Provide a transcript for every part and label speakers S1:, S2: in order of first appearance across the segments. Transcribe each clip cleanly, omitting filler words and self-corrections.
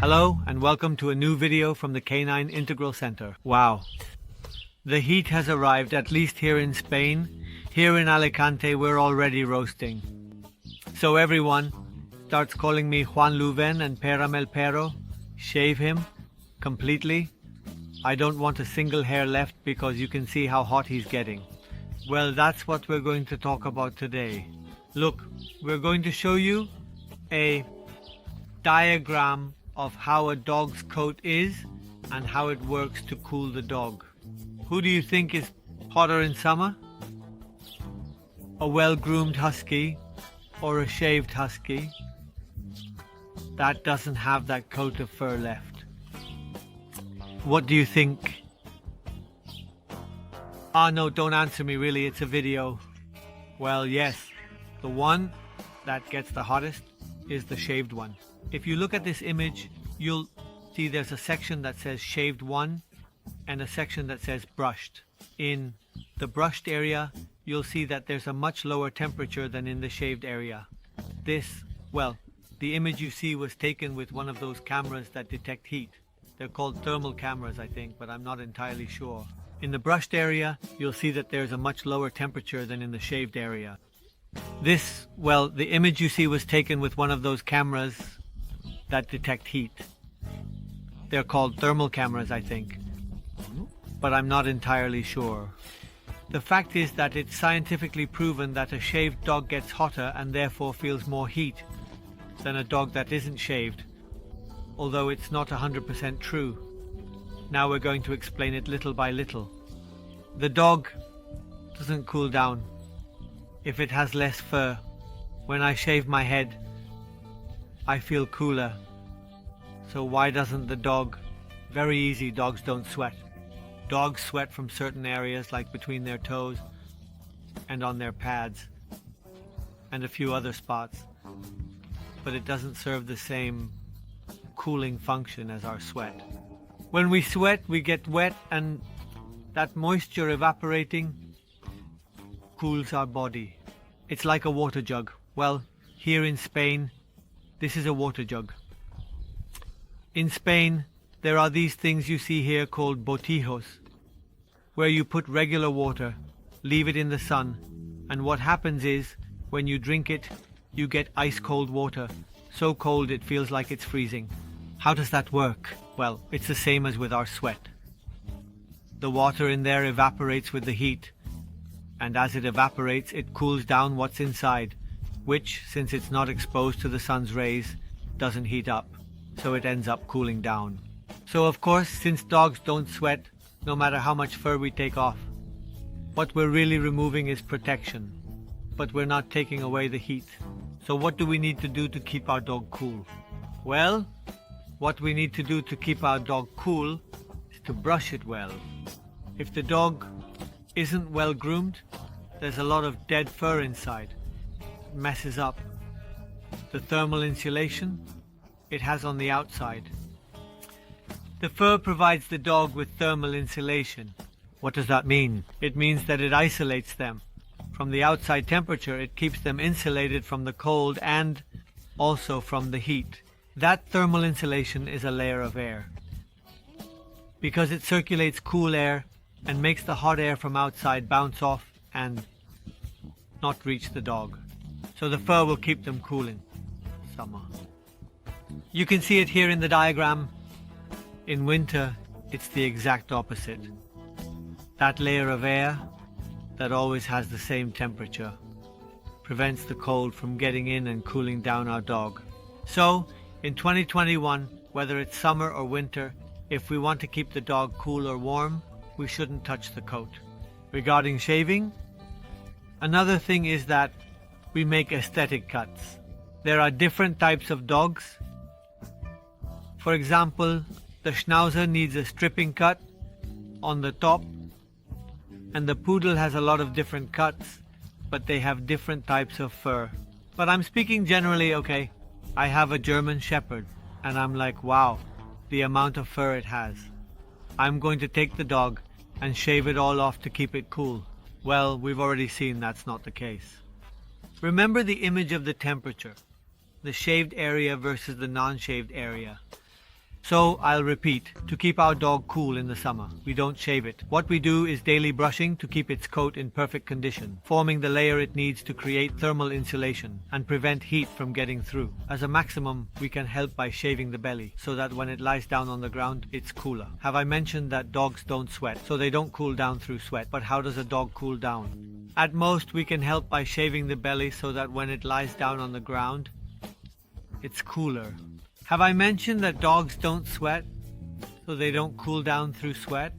S1: Hello and welcome to a new video from the Canine Integral Center. Wow. The heat has arrived, at least here in Spain. Here in Alicante we're already roasting. So everyone starts calling me Juan Luven and Peram el Perro. Shave him completely. I don't want a single hair left because you can see how hot he's getting. Well, that's what we're going to talk about today. Look, we're going to show you a diagram of how a dog's coat is and how it works to cool the dog. Who do you think is hotter in summer? A well-groomed husky or a shaved husky that doesn't have that coat of fur left? What do you think? No, don't answer me really, it's a video. Well, yes, the one that gets the hottest is the shaved one. If you look at this image, you'll see there's a section that says shaved one and a section that says brushed. In the brushed area, you'll see that there's a much lower temperature than in the shaved area. The image you see was taken with one of those cameras that detect heat. They're called thermal cameras, I think, but I'm not entirely sure. In the brushed area, you'll see that there's a much lower temperature than in the shaved area. The image you see was taken with one of those cameras that detect heat. They're called thermal cameras, I think, but I'm not entirely sure. The fact is that it's scientifically proven that a shaved dog gets hotter and therefore feels more heat than a dog that isn't shaved, although it's not 100% true. Now we're going to explain it little by little. The dog doesn't cool down if it has less fur. When I shave my head, I feel cooler. So why doesn't the dog? Very easy, dogs don't sweat. Dogs sweat from certain areas like between their toes and on their pads and a few other spots, but it doesn't serve the same cooling function as our sweat. When we sweat, we get wet, and that moisture evaporating cools our body. It's like a water jug. Well, here in Spain, this is a water jug. In Spain, there are these things you see here called botijos, where you put regular water, leave it in the sun, and what happens is, when you drink it, you get ice-cold water, so cold it feels like it's freezing. How does that work? Well, it's the same as with our sweat. The water in there evaporates with the heat, and as it evaporates, it cools down what's inside, which, since it's not exposed to the sun's rays, doesn't heat up, so it ends up cooling down. So of course, since dogs don't sweat, no matter how much fur we take off, what we're really removing is protection, but we're not taking away the heat. So what do we need to do to keep our dog cool? Well, what we need to do to keep our dog cool is to brush it well. If the dog isn't well groomed, there's a lot of dead fur inside. It messes up the thermal insulation it has on the outside. The fur provides the dog with thermal insulation. What does that mean? It means that it isolates them. From the outside temperature, it keeps them insulated from the cold and also from the heat. That thermal insulation is a layer of air. Because it circulates cool air and makes the hot air from outside bounce off and not reach the dog. So the fur will keep them cool in summer. You can see it here in the diagram. In winter, it's the exact opposite. That layer of air that always has the same temperature prevents the cold from getting in and cooling down our dog. So, in 2021, whether it's summer or winter, if we want to keep the dog cool or warm, we shouldn't touch the coat. Regarding shaving, another thing is that we make aesthetic cuts. There are different types of dogs. For example, the Schnauzer needs a stripping cut on the top, and the Poodle has a lot of different cuts, but they have different types of fur. But I'm speaking generally, okay? I have a German Shepherd, and I'm like, wow, the amount of fur it has. I'm going to take the dog and shave it all off to keep it cool. Well, we've already seen that's not the case. Remember the image of the temperature, the shaved area versus the non-shaved area. So I'll repeat, to keep our dog cool in the summer, we don't shave it. What we do is daily brushing to keep its coat in perfect condition, forming the layer it needs to create thermal insulation and prevent heat from getting through. As a maximum, we can help by shaving the belly so that when it lies down on the ground, it's cooler. Have I mentioned that dogs don't sweat, so they don't cool down through sweat? But how does a dog cool down? At most, we can help by shaving the belly so that when it lies down on the ground, it's cooler. Have I mentioned that dogs don't sweat, so they don't cool down through sweat?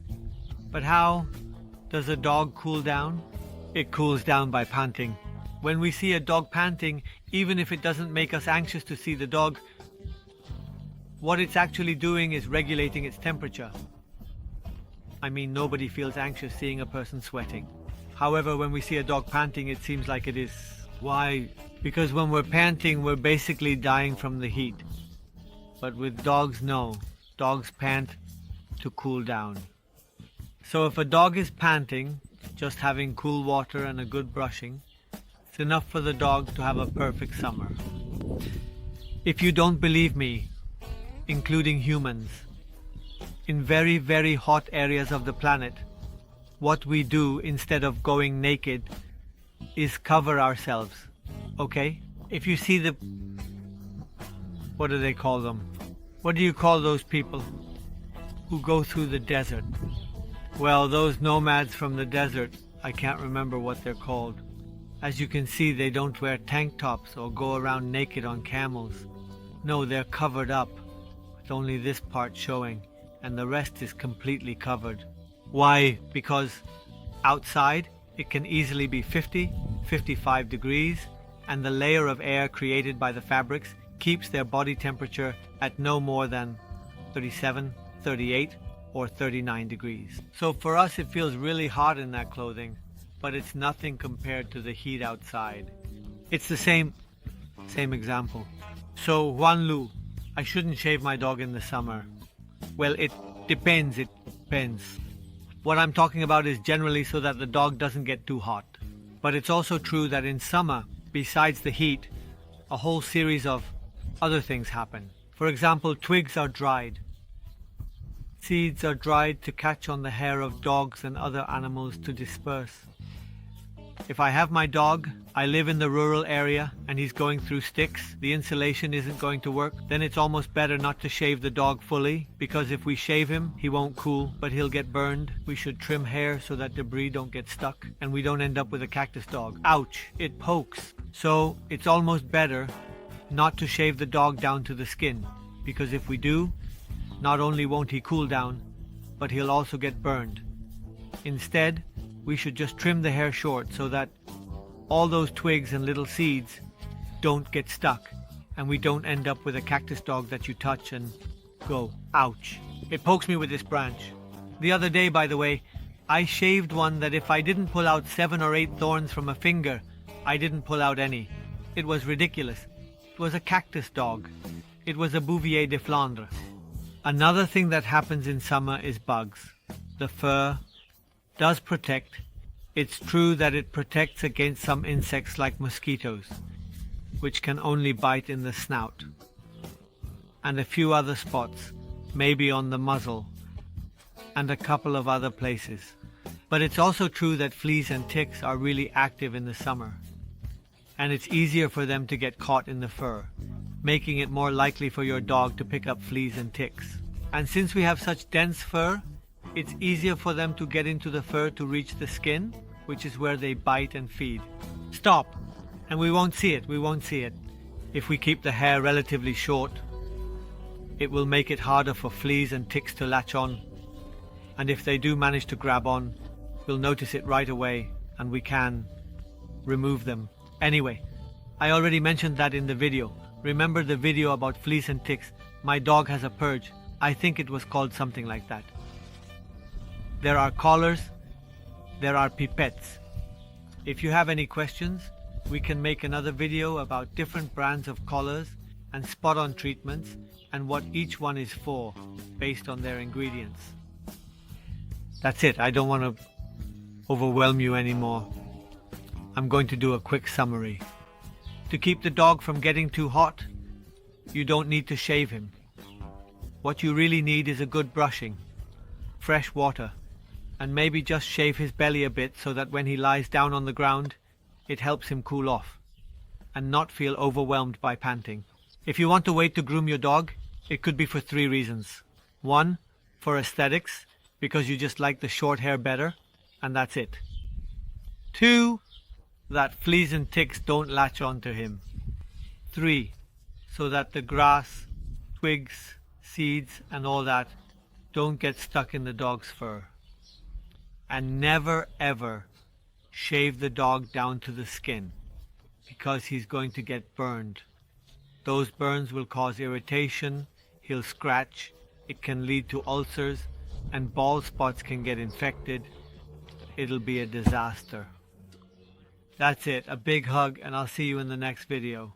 S1: But how does a dog cool down? It cools down by panting. When we see a dog panting, even if it doesn't make us anxious to see the dog, what it's actually doing is regulating its temperature. I mean, nobody feels anxious seeing a person sweating. However, when we see a dog panting, it seems like it is. Why? Because when we're panting, we're basically dying from the heat. But with dogs, no. Dogs pant to cool down. So if a dog is panting, just having cool water and a good brushing, it's enough for the dog to have a perfect summer. If you don't believe me, including humans, in very, very hot areas of the planet, what we do instead of going naked is cover ourselves, okay? If you see the... what do they call them? What do you call those people who go through the desert? Well, those nomads from the desert, I can't remember what they're called. As you can see, they don't wear tank tops or go around naked on camels. No, they're covered up, with only this part showing, and the rest is completely covered. Why? Because outside, it can easily be 50, 55 degrees, and the layer of air created by the fabrics keeps their body temperature at no more than 37, 38, or 39 degrees. So for us it feels really hot in that clothing, but it's nothing compared to the heat outside. It's the same example. So Juan Lu, I shouldn't shave my dog in the summer. Well, it depends. What I'm talking about is generally so that the dog doesn't get too hot. But it's also true that in summer, besides the heat, a whole series of other things happen. For example, twigs are dried. Seeds are dried to catch on the hair of dogs and other animals to disperse. If I have my dog, I live in the rural area, and he's going through sticks, the insulation isn't going to work, then it's almost better not to shave the dog fully, because if we shave him, he won't cool, but he'll get burned. We should trim hair so that debris don't get stuck, and we don't end up with a cactus dog. Ouch, it pokes. So it's almost better not to shave the dog down to the skin, because if we do, not only won't he cool down, but he'll also get burned. Instead, we should just trim the hair short so that all those twigs and little seeds don't get stuck, and we don't end up with a cactus dog that you touch and go, ouch. It pokes me with this branch. The other day, by the way, I shaved one that if I didn't pull out 7 or 8 thorns from a finger, I didn't pull out any. It was ridiculous. It was a cactus dog. It was a Bouvier de Flandre. Another thing that happens in summer is bugs. The fur does protect. It's true that it protects against some insects like mosquitoes, which can only bite in the snout, and a few other spots, maybe on the muzzle, and a couple of other places. But it's also true that fleas and ticks are really active in the summer, and it's easier for them to get caught in the fur, making it more likely for your dog to pick up fleas and ticks. And since we have such dense fur, it's easier for them to get into the fur to reach the skin, which is where they bite and feed. Stop! And we won't see it. If we keep the hair relatively short, it will make it harder for fleas and ticks to latch on. And if they do manage to grab on, we'll notice it right away, and we can remove them. Anyway, I already mentioned that in the video. Remember the video about fleas and ticks? My dog has a purge. I think it was called something like that. There are collars, there are pipettes. If you have any questions, we can make another video about different brands of collars and spot-on treatments and what each one is for, based on their ingredients. That's it. I don't want to overwhelm you anymore. I'm going to do a quick summary. To keep the dog from getting too hot, you don't need to shave him. What you really need is a good brushing, fresh water, and maybe just shave his belly a bit so that when he lies down on the ground, it helps him cool off and not feel overwhelmed by panting. If you want to wait to groom your dog, it could be for 3 reasons. 1, for aesthetics, because you just like the short hair better, and that's it. 2, that fleas and ticks don't latch onto him. 3, so that the grass, twigs, seeds, and all that don't get stuck in the dog's fur. And never ever shave the dog down to the skin, because he's going to get burned. Those burns will cause irritation, he'll scratch, it can lead to ulcers, and bald spots can get infected. It'll be a disaster. That's it, a big hug, and I'll see you in the next video.